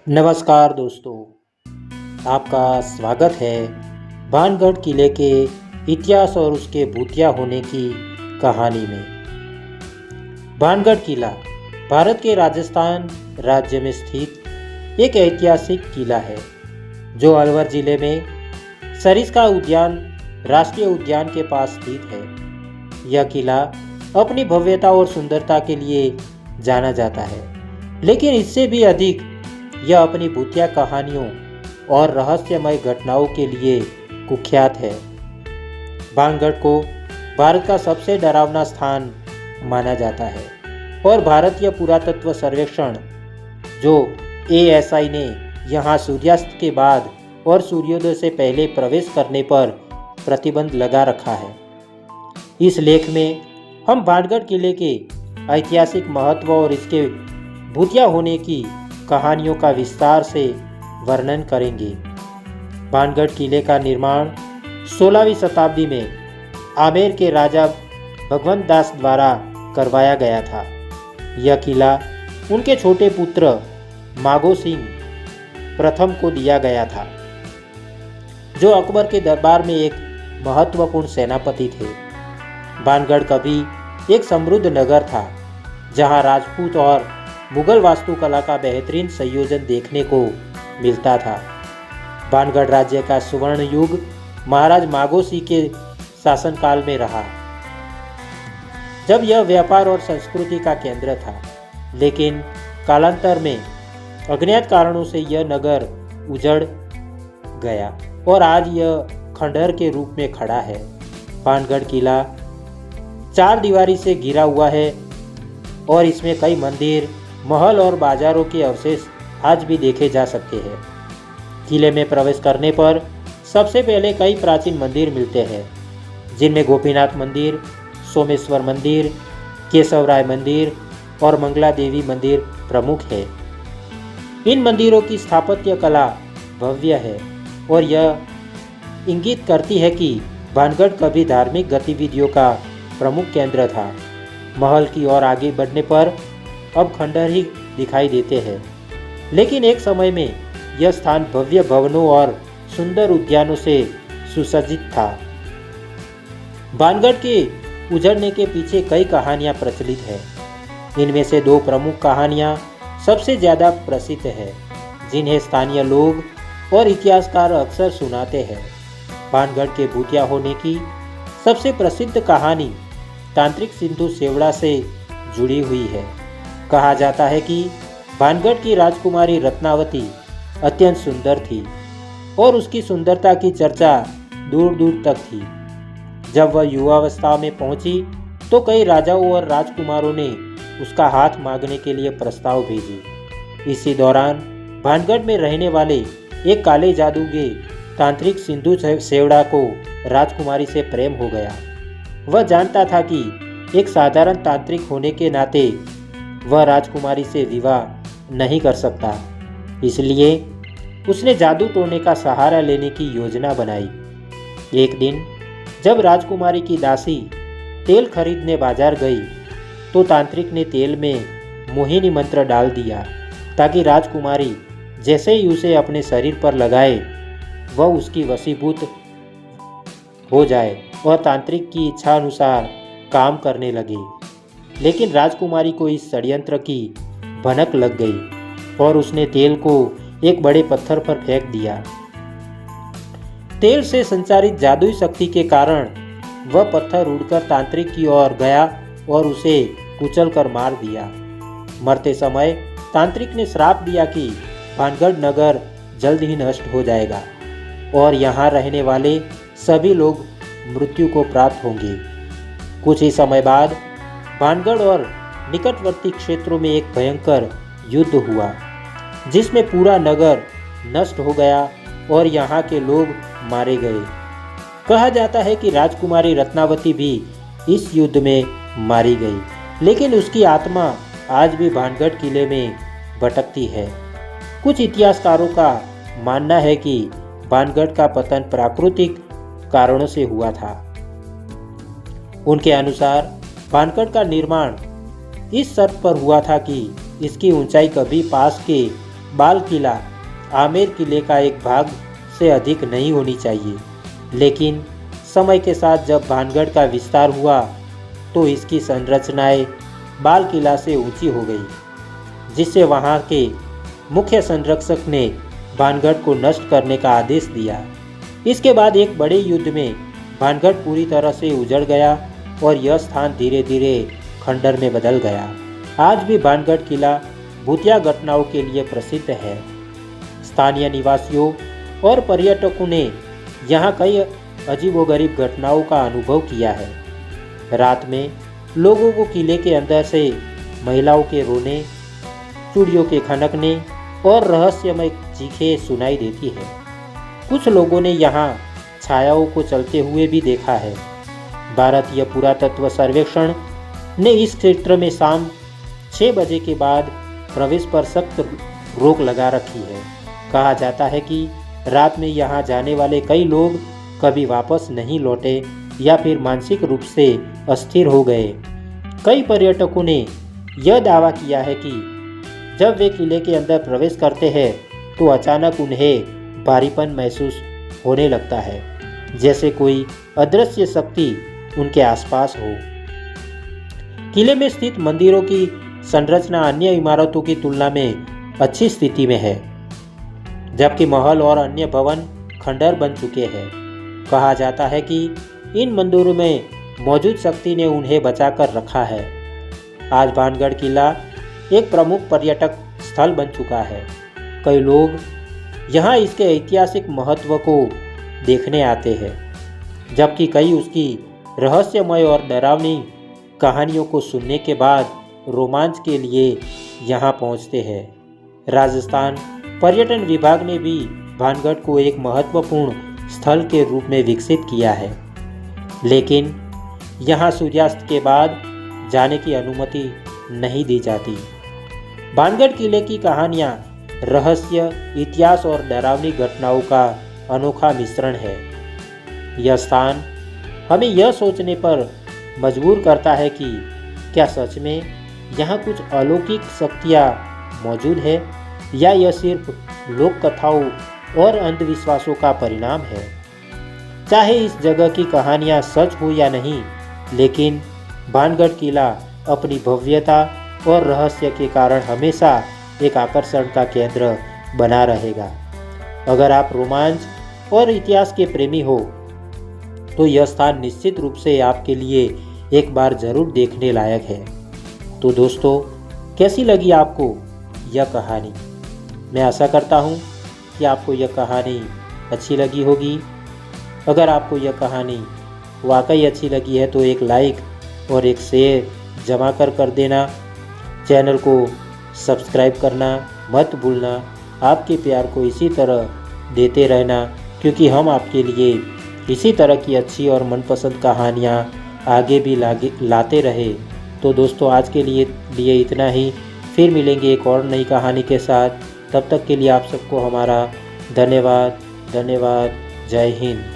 नमस्कार दोस्तों, आपका स्वागत है भानगढ़ किले के इतिहास और उसके भूतिया होने की कहानी में। भानगढ़ किला भारत के राजस्थान राज्य में स्थित एक ऐतिहासिक किला है जो अलवर जिले में सरिस्का उद्यान राष्ट्रीय उद्यान के पास स्थित है। यह किला अपनी भव्यता और सुंदरता के लिए जाना जाता है, लेकिन इससे भी अधिक यह अपनी भूतिया कहानियों और रहस्यमय घटनाओं के लिए कुख्यात है। भानगढ़ को भारत का सबसे डरावना स्थान माना जाता है और भारतीय पुरातत्व सर्वेक्षण जो ASI ने यहाँ सूर्यास्त के बाद और सूर्योदय से पहले प्रवेश करने पर प्रतिबंध लगा रखा है। इस लेख में हम भानगढ़ किले के ऐतिहासिक महत्व और इसके भूतिया होने की कहानियों का विस्तार से वर्णन करेंगे। भानगढ़ किले का निर्माण 16वीं शताब्दी में आमेर के राजा भगवंत दास द्वारा करवाया गया था। यह किला उनके छोटे पुत्र मागो सिंह प्रथम को दिया गया था, जो अकबर के दरबार में एक महत्वपूर्ण सेनापति थे। भानगढ़ कभी एक समृद्ध नगर था जहां राजपूत और मुगल वास्तुकला का बेहतरीन संयोजन देखने को मिलता था। भानगढ़ राज्य का स्वर्ण युग महाराज मागो सिंह के शासनकाल में रहा, जब यह व्यापार और संस्कृति का केंद्र था। लेकिन कालांतर में अज्ञात कारणों से यह नगर उजड़ गया और आज यह खंडहर के रूप में खड़ा है। भानगढ़ किला 4 दीवारी से घिरा हुआ है और इसमें कई मंदिर, महल और बाजारों के अवशेष आज भी देखे जा सकते हैं। किले में प्रवेश करने पर सबसे पहले कई प्राचीन मंदिर मिलते हैं, जिनमें गोपीनाथ मंदिर, सोमेश्वर मंदिर, केशवराय मंदिर और मंगला देवी मंदिर प्रमुख है। इन मंदिरों की स्थापत्य कला भव्य है और यह इंगित करती है कि भानगढ़ कभी धार्मिक गतिविधियों का प्रमुख केंद्र था। महल की ओर आगे बढ़ने पर अब खंडहर ही दिखाई देते हैं, लेकिन एक समय में यह स्थान भव्य भवनों और सुंदर उद्यानों से सुसज्जित था। भानगढ़ के उजड़ने के पीछे कई कहानियां प्रचलित हैं। इनमें से 2 प्रमुख कहानियां सबसे ज़्यादा प्रसिद्ध हैं, जिन्हें स्थानीय लोग और इतिहासकार अक्सर सुनाते हैं। भानगढ़ के भूतिया होने की सबसे प्रसिद्ध कहानी तांत्रिक सिंधु सेवड़ा से जुड़ी हुई है। कहा जाता है कि भानगढ़ की राजकुमारी रत्नावती अत्यंत सुंदर थी और उसकी सुंदरता की चर्चा दूर दूर तक थी। जब वह युवावस्था में पहुंची तो कई राजाओं और राजकुमारों ने उसका हाथ मांगने के लिए प्रस्ताव भेजे। इसी दौरान भानगढ़ में रहने वाले एक काले जादूगे तांत्रिक सिंधु सेवड़ा को राजकुमारी से प्रेम हो गया। वह जानता था कि एक साधारण तांत्रिक होने के नाते वह राजकुमारी से विवाह नहीं कर सकता, इसलिए उसने जादू टोने का सहारा लेने की योजना बनाई। एक दिन जब राजकुमारी की दासी तेल खरीदने बाजार गई तो तांत्रिक ने तेल में मोहिनी मंत्र डाल दिया ताकि राजकुमारी जैसे ही उसे अपने शरीर पर लगाए वह उसकी वशीभूत हो जाए और तांत्रिक की इच्छा अनुसार काम करने लगे। लेकिन राजकुमारी को इस षड्यंत्र की भनक लग गई और उसने तेल को एक बड़े पत्थर पर फेंक दिया। तेल से संचारित जादुई शक्ति के कारण वह पत्थर उड़कर तांत्रिक की ओर गया और उसे कुचलकर मार दिया। मरते समय तांत्रिक ने श्राप दिया कि भानगढ़ नगर जल्द ही नष्ट हो जाएगा और यहाँ रहने वाले सभी लोग मृत्यु को प्राप्त होंगे। कुछ ही समय बाद भानगढ़ और निकटवर्ती क्षेत्रों में एक भयंकर युद्ध हुआ, जिसमें पूरा नगर नष्ट हो गया और यहाँ के लोग मारे गए। कहा जाता है कि राजकुमारी रत्नावती भी इस युद्ध में मारी गई, लेकिन उसकी आत्मा आज भी भानगढ़ किले में भटकती है। कुछ इतिहासकारों का मानना है कि भानगढ़ का पतन प्राकृतिक कारणों से हुआ था। उनके अनुसार भानगढ़ का निर्माण इस शर्त पर हुआ था कि इसकी ऊंचाई कभी पास के बाल किला आमेर किले का एक भाग से अधिक नहीं होनी चाहिए, लेकिन समय के साथ जब भानगढ़ का विस्तार हुआ तो इसकी संरचनाएं बाल किला से ऊंची हो गई, जिससे वहां के मुख्य संरक्षक ने भानगढ़ को नष्ट करने का आदेश दिया। इसके बाद एक बड़े युद्ध में भानगढ़ पूरी तरह से उजड़ गया और यह स्थान धीरे धीरे खंडर में बदल गया। आज भी भानगढ़ किला भूतिया घटनाओं के लिए प्रसिद्ध है। स्थानीय निवासियों और पर्यटकों ने यहाँ कई अजीबोगरीब घटनाओं का अनुभव किया है। रात में लोगों को किले के अंदर से महिलाओं के रोने, चूड़ियों के खनकने और रहस्यमय चीखें सुनाई देती है। कुछ लोगों ने यहाँ छायाओं को चलते हुए भी देखा है। भारतीय पुरातत्व सर्वेक्षण ने इस क्षेत्र में शाम 6 बजे के बाद प्रवेश पर सख्त रोक लगा रखी है। कहा जाता है कि रात में यहाँ जाने वाले कई लोग कभी वापस नहीं लौटे या फिर मानसिक रूप से अस्थिर हो गए। कई पर्यटकों ने यह दावा किया है कि जब वे किले के अंदर प्रवेश करते हैं तो अचानक उन्हें भारीपन महसूस होने लगता है, जैसे कोई अदृश्य शक्ति उनके आसपास हो। किले में स्थित मंदिरों की संरचना अन्य इमारतों की तुलना में अच्छी स्थिति में है, जबकि महल और अन्य भवन खंडर बन चुके हैं। कहा जाता है कि इन मंदिरों में मौजूद शक्ति ने उन्हें बचाकर रखा है। आज भानगढ़ किला एक प्रमुख पर्यटक स्थल बन चुका है। कई लोग यहाँ इसके ऐतिहासिक महत्व को देखने आते हैं, जबकि कई उसकी रहस्यमय और डरावनी कहानियों को सुनने के बाद रोमांच के लिए यहाँ पहुँचते हैं। राजस्थान पर्यटन विभाग ने भी भानगढ़ को एक महत्वपूर्ण स्थल के रूप में विकसित किया है, लेकिन यहाँ सूर्यास्त के बाद जाने की अनुमति नहीं दी जाती। भानगढ़ किले की कहानियाँ रहस्य, इतिहास और डरावनी घटनाओं का अनोखा मिश्रण है। यह स्थान हमें यह सोचने पर मजबूर करता है कि क्या सच में यहाँ कुछ अलौकिक शक्तियाँ मौजूद है या यह सिर्फ लोक कथाओं और अंधविश्वासों का परिणाम है। चाहे इस जगह की कहानियाँ सच हो या नहीं, लेकिन भानगढ़ किला अपनी भव्यता और रहस्य के कारण हमेशा एक आकर्षण का केंद्र बना रहेगा। अगर आप रोमांच और इतिहास के प्रेमी हो तो यह स्थान निश्चित रूप से आपके लिए एक बार जरूर देखने लायक है। तो दोस्तों, कैसी लगी आपको यह कहानी? मैं आशा करता हूँ कि आपको यह कहानी अच्छी लगी होगी। अगर आपको यह कहानी वाकई अच्छी लगी है तो एक लाइक और एक शेयर जमा कर देना। चैनल को सब्सक्राइब करना मत भूलना। आपके प्यार को इसी तरह देते रहना, क्योंकि हम आपके लिए इसी तरह की अच्छी और मनपसंद कहानियाँ आगे भी लाते रहे। तो दोस्तों, आज के लिए इतना ही। फिर मिलेंगे एक और नई कहानी के साथ। तब तक के लिए आप सबको हमारा धन्यवाद। जय हिंद।